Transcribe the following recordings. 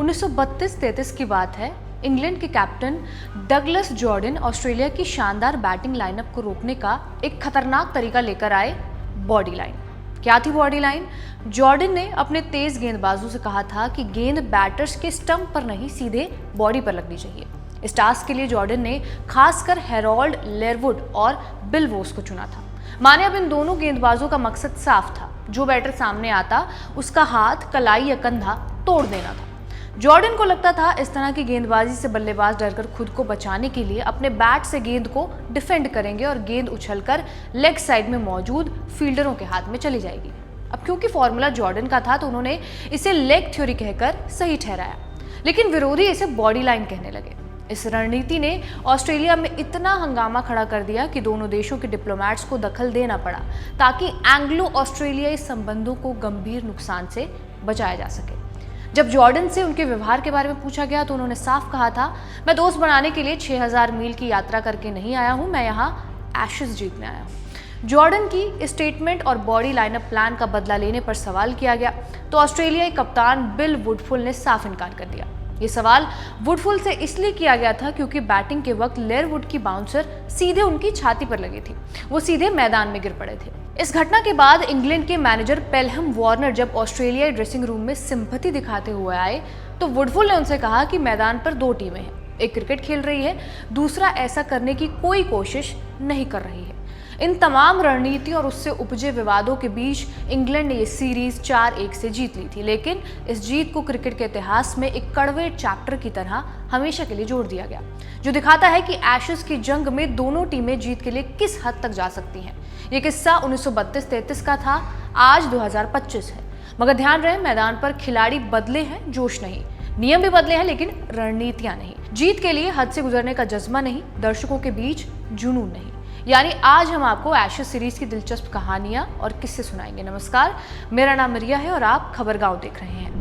1932-33 की बात है। इंग्लैंड के कैप्टन डगलस जॉर्डन ऑस्ट्रेलिया की शानदार बैटिंग लाइनअप को रोकने का एक खतरनाक तरीका लेकर आए, बॉडी लाइन। क्या थी बॉडी लाइन? जॉर्डन ने अपने तेज गेंदबाजों से कहा था कि गेंद बैटर्स के स्टंप पर नहीं, सीधे बॉडी पर लगनी चाहिए। इस टास्क के लिए जॉर्डन ने खासकर हैरोल्ड लेरवुड और बिल वोस को चुना था। माने अब इन दोनों गेंदबाजों का मकसद साफ था, जो बैटर सामने आता उसका हाथ, कलाई या कंधा तोड़ देना था। जॉर्डन को लगता था इस तरह की गेंदबाजी से बल्लेबाज डरकर खुद को बचाने के लिए अपने बैट से गेंद को डिफेंड करेंगे और गेंद उछलकर लेग साइड में मौजूद फील्डरों के हाथ में चली जाएगी। अब क्योंकि फॉर्मूला जॉर्डन का था तो उन्होंने इसे लेग थ्योरी कहकर सही ठहराया, लेकिन विरोधी इसे बॉडी लाइन कहने लगे। इस रणनीति ने ऑस्ट्रेलिया में इतना हंगामा खड़ा कर दिया कि दोनों देशों के डिप्लोमैट्स को दखल देना पड़ा ताकि एंग्लो ऑस्ट्रेलियाई संबंधों को गंभीर नुकसान से बचाया जा सके। जब जॉर्डन से उनके व्यवहार के बारे में पूछा गया तो उन्होंने साफ कहा था, मैं दोस्त बनाने के लिए 6000 मील की यात्रा करके नहीं आया हूं, मैं यहाँ एशेज जीतने आया हूं। जॉर्डन की स्टेटमेंट और बॉडी लाइनअप प्लान का बदला लेने पर सवाल किया गया तो ऑस्ट्रेलियाई कप्तान बिल वुडफुल ने साफ इनकार कर दिया। ये सवाल वुडफुल से इसलिए किया गया था क्योंकि बैटिंग के वक्त लेयरवुड की बाउंसर सीधे उनकी छाती पर लगी थी, वो सीधे मैदान में गिर पड़े थे। इस घटना के बाद इंग्लैंड के मैनेजर पेलहम वार्नर जब ऑस्ट्रेलियाई ड्रेसिंग रूम में सिंपैथी दिखाते हुए आए तो वुडफुल ने उनसे कहा कि मैदान पर दो टीमें हैं, एक क्रिकेट खेल रही है, दूसरा ऐसा करने की कोई कोशिश नहीं कर रही है। इन तमाम रणनीति और उससे उपजे विवादों के बीच इंग्लैंड ने ये सीरीज 4-1 से जीत ली थी, लेकिन इस जीत को क्रिकेट के इतिहास में एक कड़वे चैप्टर की तरह हमेशा के लिए जोड़ दिया गया, जो दिखाता है कि एशेज की जंग में दोनों टीमें जीत के लिए किस हद तक जा सकती हैं। ये किस्सा 1932-33 का था, आज 2025 है। मगर ध्यान रहे, मैदान पर खिलाड़ी बदले हैं, जोश नहीं। नियम भी बदले हैं लेकिन रणनीतियां नहीं। जीत के लिए हद से गुजरने का जज्बा नहीं, दर्शकों के बीच जुनून नहीं। यानी आज हम आपको एशेज सीरीज की दिलचस्प कहानियां और किस्से सुनाएंगे। नमस्कार, मेरा नाम रिया है और आप खबरगांव देख रहे हैं।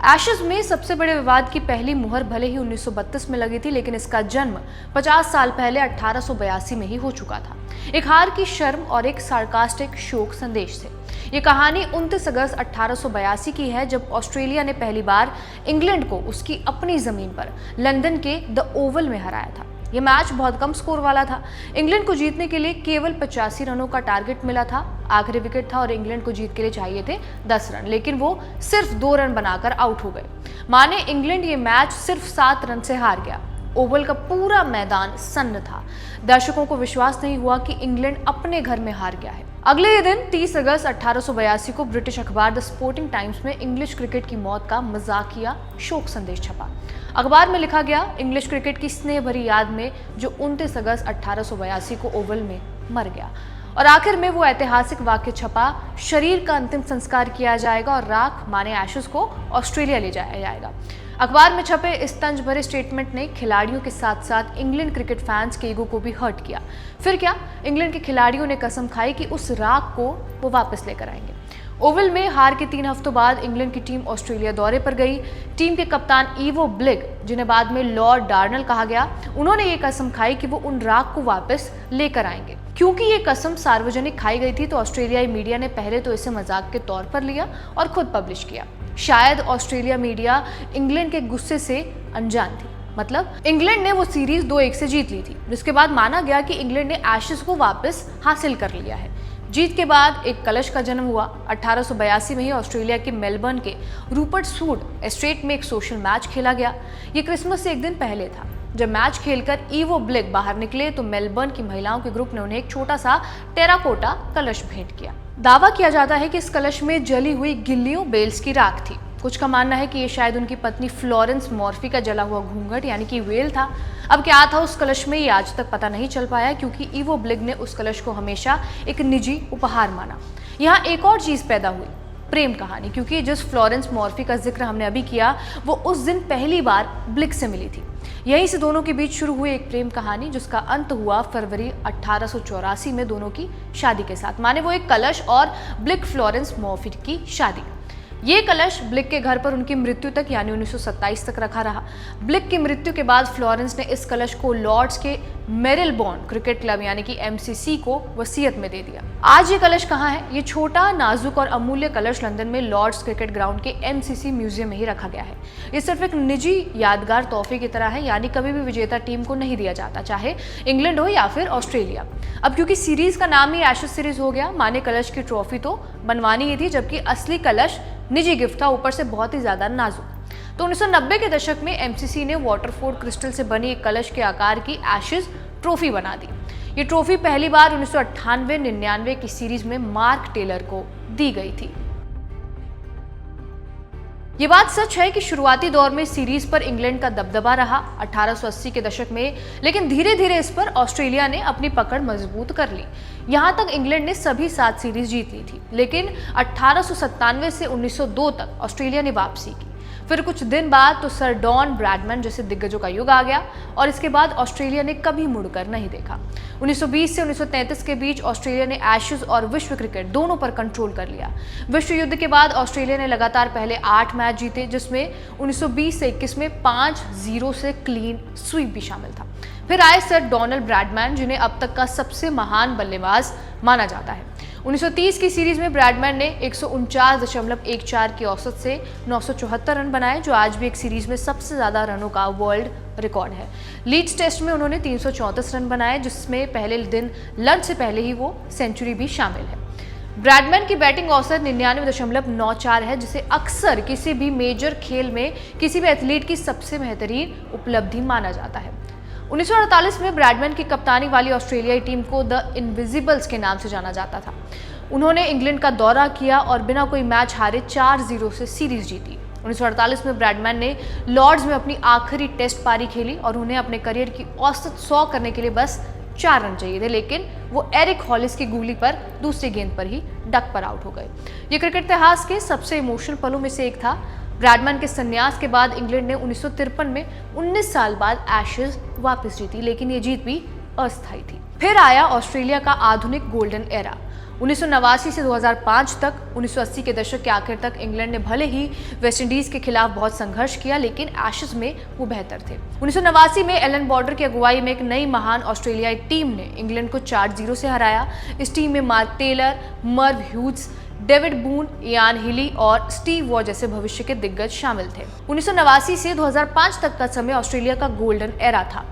एशेज में सबसे बड़े विवाद की पहली मुहर भले ही 1932 में लगी थी, लेकिन इसका जन्म 50 साल पहले 1882 में ही हो चुका था, एक हार की शर्म और एक सार्कास्टिक शोक संदेश से। ये कहानी 29 अगस्त 1882 की है, जब ऑस्ट्रेलिया ने पहली बार इंग्लैंड को उसकी अपनी जमीन पर लंदन के द ओवल में हराया था। ये मैच बहुत कम स्कोर वाला था। इंग्लैंड को जीतने के लिए केवल 85 रनों का टारगेट मिला था, आखिरी विकेट था और इंग्लैंड को जीत के लिए चाहिए थे 10 रन, लेकिन वो सिर्फ 2 रन बनाकर आउट हो गए। माने इंग्लैंड ये मैच सिर्फ 7 रन से हार गया। ओवल का पूरा मैदान सन्न था। दर्शकों को विश्वास नहीं हुआ कि इंग्लैंड अपने घर में हार गया है। अगले ही दिन 30 अगस्त 1882 को ब्रिटिश अखबार द स्पोर्टिंग टाइम्स में इंग्लिश क्रिकेट की मौत का मजाकिया शोक संदेश छपा। अखबार में लिखा गया, इंग्लिश क्रिकेट की स्नेह भरी याद में जो 29 अगस्त 1882 को ओवल में मर गया। और आखिर में वो ऐतिहासिक वाक्य छपा, शरीर का अंतिम संस्कार किया जाएगा और राख माने एशेज को ऑस्ट्रेलिया ले जाया जाएगा। अखबार में छपे इस तंज भरे स्टेटमेंट ने खिलाड़ियों के साथ साथ इंग्लैंड क्रिकेट फैंस के ईगो को भी हर्ट किया। फिर क्या, इंग्लैंड के खिलाड़ियों ने कसम खाई कि उस राख को वो वापस लेकर आएंगे। ओवल में हार के 3 हफ्तों बाद इंग्लैंड की टीम ऑस्ट्रेलिया दौरे पर गई। टीम के कप्तान इवो ब्लिग, जिन्हें बाद में लॉर्ड डार्नल कहा गया, उन्होंने ये कसम खाई कि वो उन राख को वापस लेकर आएंगे। क्योंकि ये कसम सार्वजनिक खाई गई थी तो ऑस्ट्रेलियाई मीडिया ने पहले तो इसे मजाक के तौर पर लिया और खुद पब्लिश किया। शायद ऑस्ट्रेलिया मीडिया इंग्लैंड के गुस्से से अनजान थी। मतलब इंग्लैंड ने वो सीरीज 2-1 से जीत ली थी, जिसके बाद माना गया कि इंग्लैंड ने एशेज को वापस हासिल कर लिया है। जीत के बाद एक कलश का जन्म हुआ। 1882 में ही ऑस्ट्रेलिया के मेलबर्न के रूपर्ट सूड एस्टेट में एक सोशल मैच खेला गया। ये क्रिसमस से एक दिन पहले था। जब मैच खेलकर इवो ब्लिग बाहर निकले तो मेलबर्न की महिलाओं के ग्रुप ने उन्हें एक छोटा सा टेराकोटा कलश भेंट किया। दावा किया जाता है कि इस कलश में जली हुई गिल्लियों बेल्स की राख थी। कुछ का मानना है कि ये शायद उनकी पत्नी फ्लोरेंस मॉर्फी का जला हुआ घूंघट यानी कि वेल था। अब क्या था उस कलश में, ये आज तक पता नहीं चल पाया, क्योंकि इवो ब्लिग ने उस कलश को हमेशा एक निजी उपहार माना। यहाँ एक और चीज पैदा हुई, प्रेम कहानी, क्योंकि जिस फ्लोरेंस मॉर्फी का जिक्र हमने अभी किया वो उस दिन पहली बार ब्लिग से मिली थी। यहीं से दोनों के बीच शुरू हुई एक प्रेम कहानी, जिसका अंत हुआ फरवरी 1884 में दोनों की शादी के साथ। माने वो एक कलश और ब्लिग फ्लोरेंस मॉर्फी की शादी। ये कलश ब्लिक के घर पर उनकी मृत्यु तक यानी 1927 तक रखा रहा। ब्लिक की मृत्यु के बाद फ्लोरेंस ने इस कलश को लॉर्ड्स के मेरिलबोर्न क्रिकेट क्लब यानी कि एमसीसी को वसीयत में दे दिया। आज ये कलश कहाँ है? ये छोटा, नाजुक और अमूल्य कलश लंदन में लॉर्ड्स क्रिकेट ग्राउंड के एमसीसी म्यूजियम में ही रखा गया है। ये सिर्फ एक निजी यादगार तोहफे की तरह है, यानी कभी भी विजेता टीम को नहीं दिया जाता, चाहे इंग्लैंड हो या फिर ऑस्ट्रेलिया। अब क्योंकि सीरीज का नाम ही एशेज सीरीज हो गया, माने कलश की ट्रॉफी तो बनवानी ही थी, जबकि असली कलश निजी गिफ्ट था, ऊपर से बहुत ही ज्यादा नाजुक। तो 1990 के दशक में एमसीसी ने वाटरफोर्ड क्रिस्टल से बनी एक कलश के आकार की एशेज ट्रॉफी बना दी। ये ट्रॉफी पहली बार 1998-99 की सीरीज में मार्क टेलर को दी गई थी। ये बात सच है कि शुरुआती दौर में सीरीज पर इंग्लैंड का दबदबा रहा 1880 के दशक में, लेकिन धीरे धीरे इस पर ऑस्ट्रेलिया ने अपनी पकड़ मजबूत कर ली। यहां तक इंग्लैंड ने सभी 7 सीरीज जीत ली थी, लेकिन 1897 से 1902 तक ऑस्ट्रेलिया ने वापसी की। फिर कुछ दिन बाद तो सर डॉन ब्रैडमैन जैसे दिग्गजों का युग आ गया और इसके बाद ऑस्ट्रेलिया ने कभी मुड़कर नहीं देखा। 1920 से 1933 के बीच ऑस्ट्रेलिया ने एशेज और विश्व क्रिकेट दोनों पर कंट्रोल कर लिया। विश्व युद्ध के बाद ऑस्ट्रेलिया ने लगातार पहले 8 मैच जीते, जिसमें 1920 से 21 में 5-0 से क्लीन स्वीप भी शामिल था। फिर आए सर डोनाल्ड ब्रैडमैन, जिन्हें अब तक का सबसे महान बल्लेबाज माना जाता है। 1930 की सीरीज में ब्रैडमैन ने 149.14 की औसत से 974 रन बनाए, जो आज भी एक सीरीज में सबसे ज्यादा रनों का वर्ल्ड रिकॉर्ड है। लीड्स टेस्ट में उन्होंने 334 रन बनाए, जिसमें पहले दिन लंच से पहले ही वो सेंचुरी भी शामिल है। ब्रैडमैन की बैटिंग औसत 99.94 है, जिसे अक्सर किसी भी मेजर खेल में किसी भी एथलीट की सबसे बेहतरीन उपलब्धि माना जाता है। 1948 में ब्रैडमैन की कप्तानी वाली ऑस्ट्रेलियाई टीम को द इनविजिबल्स के नाम से जाना जाता था। उन्होंने इंग्लैंड का दौरा किया और बिना कोई मैच हारे 4-0 से सीरीज जीती। 1948 में ब्रैडमैन ने लॉर्ड्स में अपनी आखिरी टेस्ट पारी खेली और उन्हें अपने करियर की औसत 100 करने के लिए बस 4 रन चाहिए थे, लेकिन वो एरिक हॉलिस की गुगली पर दूसरी गेंद पर ही डक पर आउट हो गए। ये क्रिकेट इतिहास के सबसे इमोशनल पलों में से एक था। ब्रैडमैन के संन्यास के बाद इंग्लैंड ने 1953 में 19 साल बाद एशेज वापस जीती, लेकिन ये जीत भी अस्थायी थी। फिर आया ऑस्ट्रेलिया का आधुनिक गोल्डन एरा। 1989 से 2005 तक, 1980 के दशक के आखिर तक इंग्लैंड ने भले ही वेस्टइंडीज के खिलाफ बहुत संघर्ष किया, लेकिन एशेज में वो बेहतर थे। 1989 में एलन बॉर्डर की अगुवाई में एक नई महान ऑस्ट्रेलियाई टीम ने इंग्लैंड को 4-0 से हराया। इस टीम में Mark Taylor, Merv Hughes, David Boon, Ian Healy और स्टीव वॉ जैसे भविष्य के दिग्गज शामिल थे। 1989 से 2005 तक का समय ऑस्ट्रेलिया का गोल्डन एरा था।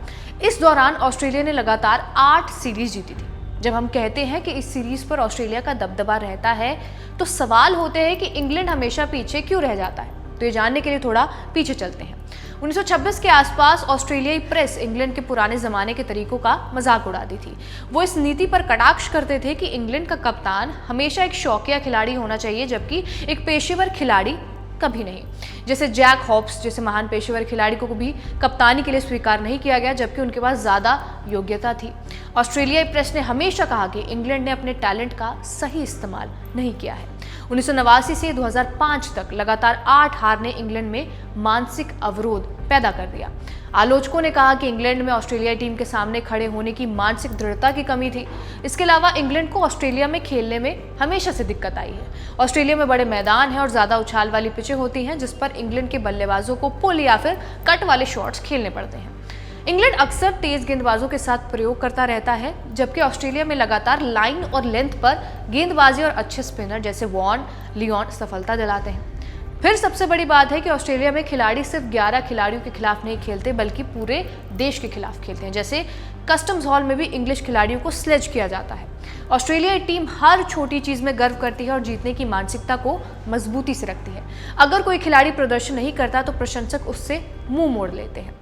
इस दौरान ऑस्ट्रेलिया ने लगातार 8 सीरीज जीती थी। जब हम कहते हैं कि इस सीरीज पर ऑस्ट्रेलिया का दबदबा रहता है, तो सवाल होते हैं कि इंग्लैंड हमेशा पीछे क्यों रह जाता है। तो ये जानने के लिए थोड़ा पीछे चलते हैं। 1926 के आसपास ऑस्ट्रेलियाई प्रेस इंग्लैंड के पुराने जमाने के तरीकों का मजाक उड़ाती थी। वो इस नीति पर कटाक्ष करते थे कि इंग्लैंड का कप्तान हमेशा एक शौकिया खिलाड़ी होना चाहिए, जबकि एक पेशेवर खिलाड़ी कभी नहीं। जैसे जैक हॉब्स जैसे महान पेशेवर खिलाड़ी को भी कप्तानी के लिए स्वीकार नहीं किया गया, जबकि उनके पास ज्यादा योग्यता थी। ऑस्ट्रेलियाई प्रेस ने हमेशा कहा कि इंग्लैंड ने अपने टैलेंट का सही इस्तेमाल नहीं किया है। 1989 से 2005 तक लगातार 8 हार ने इंग्लैंड में मानसिक अवरोध पैदा कर दिया। आलोचकों ने कहा कि इंग्लैंड में ऑस्ट्रेलियाई टीम के सामने खड़े होने की मानसिक दृढ़ता की कमी थी। इसके अलावा इंग्लैंड को ऑस्ट्रेलिया में खेलने में हमेशा से दिक्कत आई है। ऑस्ट्रेलिया में बड़े मैदान हैं और ज्यादा उछाल वाली पिचें होती हैं, जिस पर इंग्लैंड के बल्लेबाजों को पुल या फिर कट वाले शॉट्स खेलने पड़ते हैं। इंग्लैंड अक्सर तेज गेंदबाजों के साथ प्रयोग करता रहता है, जबकि ऑस्ट्रेलिया में लगातार लाइन और लेंथ पर गेंदबाजी और अच्छे स्पिनर जैसे वॉन, लियोन सफलता दिलाते हैं। फिर सबसे बड़ी बात है कि ऑस्ट्रेलिया में खिलाड़ी सिर्फ 11 खिलाड़ियों के खिलाफ नहीं खेलते, बल्कि पूरे देश के खिलाफ खेलते हैं। जैसे कस्टम्स हॉल में भी इंग्लिश खिलाड़ियों को स्लेज किया जाता है। ऑस्ट्रेलियाई टीम हर छोटी चीज में गर्व करती है और जीतने की मानसिकता को मजबूती से रखती है। अगर कोई खिलाड़ी प्रदर्शन नहीं करता तो प्रशंसक उससे मुंह मोड़ लेते हैं।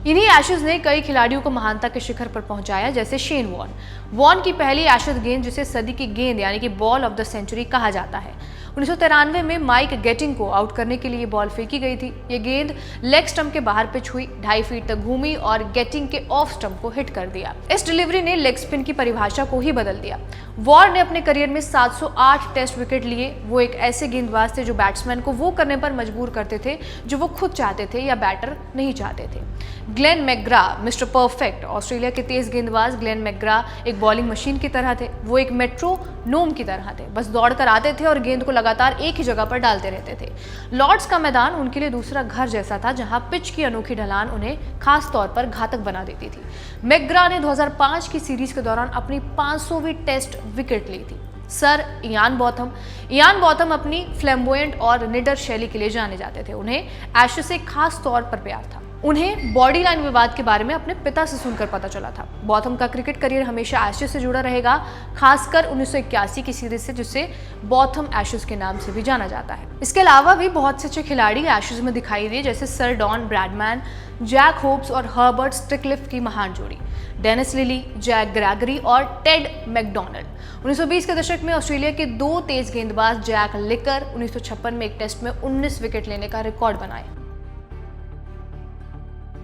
इन्हीं एशेज ने कई खिलाड़ियों को महानता के शिखर पर पहुंचाया, जैसे शेन वॉर्न। वॉर्न की पहली एशेज गेंद, जिसे सदी की गेंद यानी कि बॉल ऑफ द सेंचुरी कहा जाता है, 1993 में माइक गेटिंग को आउट करने के लिए बॉल फेंकी गई थी। ये गेंद लेग स्टंप के बाहर पिच हुई, 2.5 फीट तक घूमी और गेटिंग के ऑफ स्टंप को हिट कर दिया। इस डिलीवरी ने लेग स्पिन की परिभाषा को ही बदल दिया। वॉर्न ने अपने करियर में 708 टेस्ट विकेट लिए। वो एक ऐसे गेंदबाज थे जो बैट्समैन को वो करने पर मजबूर करते थे जो वो खुद चाहते थे या बैटर नहीं चाहते थे। Glenn McGrath, mister perfect, Australia के तेज गेंदबाज ग्लेन मैकग्रा एक बॉलिंग मशीन की तरह थे। वो एक मेट्रोनोम की तरह थे, बस दौड़कर आते थे और गेंद को लगातार एक ही जगह पर डालते रहते थे। लॉर्ड्स का मैदान उनके लिए दूसरा घर जैसा था, जहां पिच की अनोखी ढलान उन्हें खास तौर पर घातक बना देती थी। मैकग्रा ने 2005 की सीरीज के दौरान अपनी 500वीं टेस्ट विकेट ली थी। सर इयान बॉथम अपनी फ्लैम्बोयेंट और निडर शैली के लिए जाने जाते थे। उन्हें एशेज से खास तौर पर प्यार था। उन्हें बॉडी लाइन विवाद के बारे में अपने पिता से सुनकर पता चला था। बॉथम का क्रिकेट करियर हमेशा एशेज से जुड़ा रहेगा, खासकर 1981 की सीरीज से, जिसे बॉथम एशेज के नाम से भी जाना जाता है। इसके अलावा भी बहुत से अच्छे खिलाड़ी एशेज में दिखाई दिए, जैसे sir Don Bradman, Jack Hobbs और हर्बर्ट स्टिकलिफ की महान जोड़ी, डेनिस लिली, जैक ग्रेगरी और टेड मैकडॉनल्ड। 1920 के दशक में ऑस्ट्रेलिया के 2 तेज गेंदबाज जैक लिकर 1956 में एक टेस्ट में 19 विकेट लेने का रिकॉर्ड बनाए।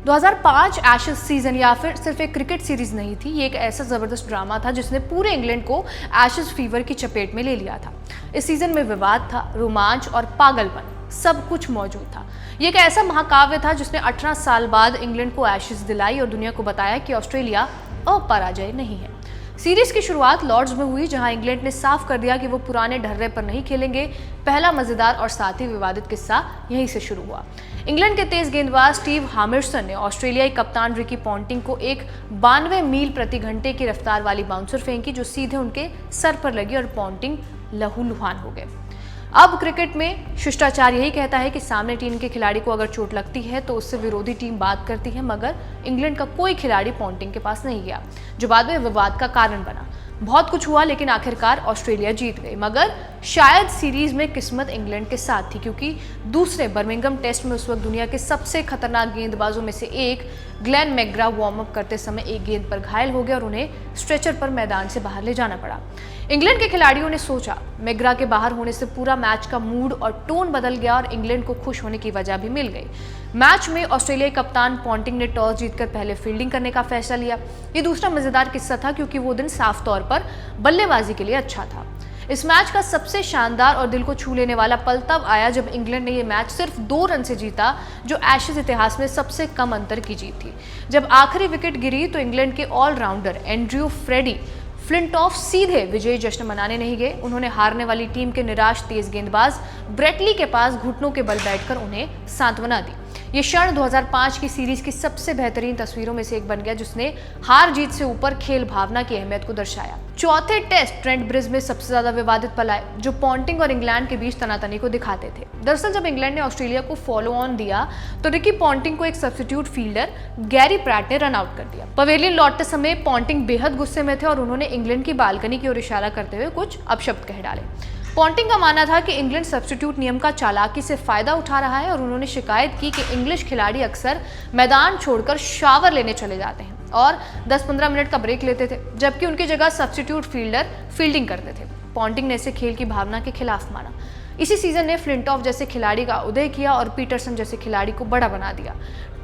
2005 एशेज सीजन या फिर सिर्फ एक क्रिकेट सीरीज नहीं थी, ये एक ऐसा जबरदस्त ड्रामा था जिसने पूरे इंग्लैंड को एशेज फीवर की चपेट में ले लिया था। इस सीजन में विवाद था, रोमांच और पागलपन, सब कुछ मौजूद था। ये एक ऐसा महाकाव्य था जिसने 18 साल बाद इंग्लैंड को एशेज दिलाई और दुनिया को बताया कि ऑस्ट्रेलिया अपराजय नहीं है। सीरीज की शुरुआत लॉर्ड्स में हुई, जहां इंग्लैंड ने साफ कर दिया कि वो पुराने ढर्रे पर नहीं खेलेंगे। पहला मजेदार और साथ ही विवादित किस्सा यहीं से शुरू हुआ। इंग्लैंड के तेज गेंदबाज स्टीव हामिरसन ने ऑस्ट्रेलियाई कप्तान रिकी पॉन्टिंग को एक 92 मील प्रति घंटे की रफ्तार वाली बाउंसर फेंकी, जो सीधे उनके सर पर लगी और पॉन्टिंग लहूलुहान हो गए। अब क्रिकेट में शिष्टाचार यही कहता है कि सामने टीम के खिलाड़ी को अगर चोट लगती है तो उससे विरोधी टीम बात करती है, मगर इंग्लैंड का कोई खिलाड़ी पॉन्टिंग के पास नहीं गया, जो बाद में विवाद का कारण बना। बहुत कुछ हुआ, लेकिन आखिरकार ऑस्ट्रेलिया जीत गई। मगर शायद सीरीज में किस्मत इंग्लैंड के साथ थी, क्योंकि दूसरे बर्मिंघम टेस्ट में उस वक्त दुनिया के सबसे खतरनाक गेंदबाजों में से एक ग्लेन मैकग्रा वार्म अप करते समय एक गेंद पर घायल हो गया और उन्हें स्ट्रेचर पर मैदान से बाहर ले जाना पड़ा। इंग्लैंड के खिलाड़ियों ने सोचा, मैकग्रा के बाहर होने से पूरा मैच का मूड और टोन बदल गया और इंग्लैंड को खुश होने की वजह भी मिल गई। मैच में ऑस्ट्रेलियाई कप्तान पॉन्टिंग ने टॉस जीतकर पहले फील्डिंग करने का फैसला लिया। ये दूसरा मजेदार किस्सा था, क्योंकि वो दिन साफ तौर पर बल्लेबाजी के लिए अच्छा था। इस मैच का सबसे शानदार और दिल को छू लेने वाला पल तब आया जब इंग्लैंड ने ये मैच सिर्फ 2 रन से जीता, जो एशेज इतिहास में सबसे कम अंतर की जीत थी। जब आखिरी विकेट गिरी तो इंग्लैंड के ऑलराउंडर एंड्रयू फ्रेडी फ्लिंटॉफ सीधे विजयी जश्न मनाने नहीं गए। उन्होंने हारने वाली टीम के निराश तेज गेंदबाज ब्रेटली के पास घुटनों के बल बैठकर उन्हें सांत्वना दी। ये क्षण 2005 की सीरीज की सबसे बेहतरीन तस्वीरों में से एक बन गया, जिसने हार जीत से ऊपर खेल भावना की अहमियत को दर्शाया। चौथे टेस्ट ट्रेंट ब्रिज में सबसे ज्यादा विवादित पल आए, जो पॉन्टिंग और इंग्लैंड के बीच तनातनी को दिखाते थे। दरअसल जब इंग्लैंड ने ऑस्ट्रेलिया को फॉलो ऑन दिया तो रिकी पॉन्टिंग को एक सब्स्टिट्यूट फील्डर गैरी प्रैट ने रन आउट कर दिया। पवेलियन लौटते समय पॉन्टिंग बेहद गुस्से में थे और उन्होंने इंग्लैंड की बालकनी की ओर इशारा करते हुए कुछ अपशब्द कह डाले। पॉन्टिंग का मानना था कि इंग्लैंड सब्स्टिट्यूट नियम का चालाकी से फायदा उठा रहा है और उन्होंने शिकायत की कि इंग्लिश खिलाड़ी अक्सर मैदान छोड़कर शावर लेने चले जाते हैं और 10-15 मिनट का ब्रेक लेते थे, जबकि उनकी जगह सब्स्टिट्यूट फील्डर फील्डिंग करते थे। पॉन्टिंग ने इसे खेल की भावना के खिलाफ माना। इसी सीजन ने फ्लिंटॉफ जैसे खिलाड़ी का उदय किया और पीटरसन जैसे खिलाड़ी को बड़ा बना दिया।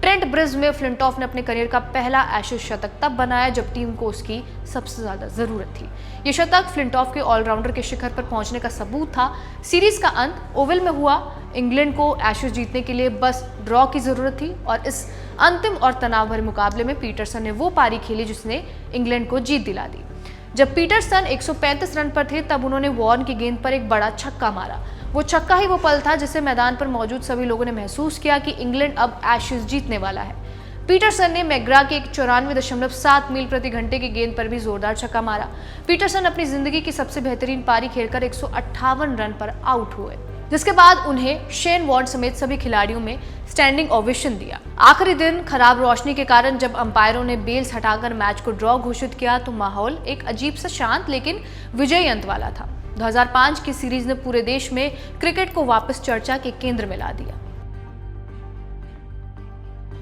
ट्रेंट ब्रिज में फ्लिंटॉफ ने अपने करियर का पहला एशेज शतक तब बनाया जब टीम को उसकी सबसे ज्यादा जरूरत थी। ये शतक फ्लिंटॉफ के ऑलराउंडर के शिखर पर पहुंचने का सबूत था। सीरीज का अंत ओवल में हुआ। इंग्लैंड को एशेज जीतने के लिए बस ड्रॉ की जरूरत थी और इस अंतिम और तनाव भरे मुकाबले में पीटरसन ने वो पारी खेली जिसने इंग्लैंड को जीत दिला दी। जब पीटरसन 135 रन पर थे तब उन्होंने वॉर्न की गेंद पर एक बड़ा छक्का मारा। वो छक्का ही वो पल था जिससे मैदान पर मौजूद सभी लोगों ने महसूस किया कि इंग्लैंड अब एशेज जीतने वाला है। पीटरसन ने मैकग्रा के एक 94.7 मील प्रति घंटे की गेंद पर भी जोरदार छक्का मारा। पीटरसन अपनी जिंदगी की सबसे बेहतरीन पारी खेलकर 158 रन पर आउट हुए, जिसके बाद उन्हें शेन वॉर्न समेत सभी खिलाड़ियों में स्टैंडिंग ओवेशन दिया। आखिरी दिन खराब रोशनी के कारण जब अंपायरों ने बेल्स हटाकर मैच को ड्रॉ घोषित किया तो माहौल एक अजीब सा शांत लेकिन विजयी अंत वाला था। 2005 की सीरीज ने पूरे देश में क्रिकेट को वापस चर्चा के केंद्र में ला दिया।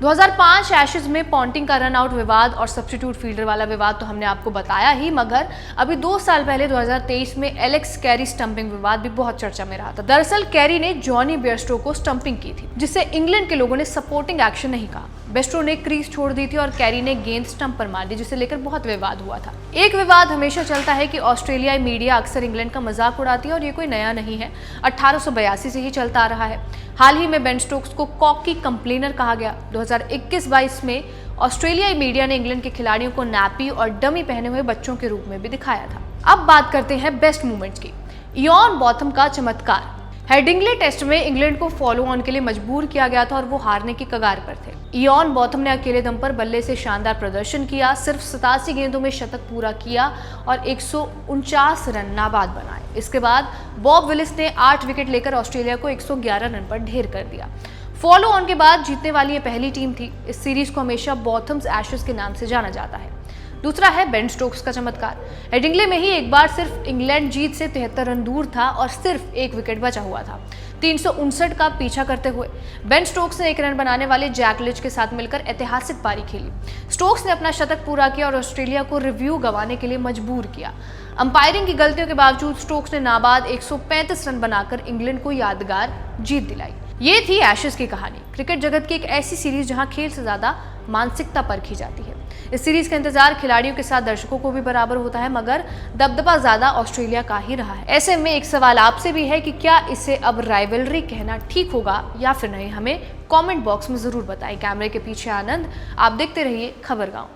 2005 एशेज में पॉन्टिंग का रन आउट विवाद और सब्स्टिट्यूट फील्डर वाला विवाद तो हमने आपको बताया ही, मगर अभी 2 साल पहले 2023 में एलेक्स कैरी स्टंपिंग विवाद भी बहुत चर्चा में रहा था। दरअसल कैरी ने जॉनी बेयरस्टो को स्टंपिंग की थी, जिससे इंग्लैंड के लोगों ने सपोर्टिंग एक्शन नहीं कहा। बेयरस्टो ने क्रीज छोड़ दी थी और कैरी ने गेंद स्टंप पर मार दी, जिसे लेकर बहुत विवाद हुआ था। एक विवाद हमेशा चलता है कि ऑस्ट्रेलियाई मीडिया अक्सर इंग्लैंड का मजाक उड़ाती है और ये कोई नया नहीं है, 1882 से ही चलता आ रहा है। हाल ही में बेन स्टोक्स को कॉकी कंप्लेनर कहा गया। 2021-22 में ऑस्ट्रेलियाई मीडिया ने इंग्लैंड के खिलाड़ियों को नैपी और डमी पहने हुए बच्चों के रूप में भी दिखाया था। अब बात करते हैं बेस्ट मोमेंट्स की। इयान बॉथम का चमत्कार। हेडिंग्ले टेस्ट में इंग्लैंड को फॉलो ऑन के लिए मजबूर किया गया था और वो हारने की कगार पर थे। इयान बॉथम ने अकेले दम पर बल्ले से शानदार प्रदर्शन किया, सिर्फ 87 गेंदों में शतक पूरा किया और 149 रन नाबाद बनाए। इसके बाद बॉब विलिस ने 8 विकेट लेकर ऑस्ट्रेलिया को 111 रन पर ढेर कर दिया। फॉलो ऑन के बाद जीतने वाली ये पहली टीम थी। इस सीरीज को हमेशा बॉथम्स एशेज के नाम से जाना जाता है। दूसरा है बेन स्टोक्स का चमत्कार। हेडिंग्ले में ही एक बार सिर्फ इंग्लैंड जीत से 73 रन दूर था और सिर्फ 1 विकेट बचा हुआ था। 359 का पीछा करते हुए बेन स्टोक्स ने 1 रन बनाने वाले जैक लिच के साथ मिलकर ऐतिहासिक पारी खेली। स्टोक्स ने अपना शतक पूरा किया और ऑस्ट्रेलिया को रिव्यू गंवाने के लिए मजबूर किया। अंपायरिंग की गलतियों के बावजूद स्टोक्स ने नाबाद 135 रन बनाकर इंग्लैंड को यादगार जीत दिलाई। ये थी एशेज की कहानी। क्रिकेट जगत की एक ऐसी सीरीज जहां खेल से ज्यादा मानसिकता परखी जाती है। इस सीरीज का इंतजार खिलाड़ियों के साथ दर्शकों को भी बराबर होता है, मगर दबदबा ज्यादा ऑस्ट्रेलिया का ही रहा है। ऐसे में एक सवाल आपसे भी है कि क्या इसे अब राइवलरी कहना ठीक होगा या फिर नहीं? हमें कमेंट बॉक्स में जरूर बताएं। कैमरे के पीछे आनंद, आप देखते रहिए खबरगांव।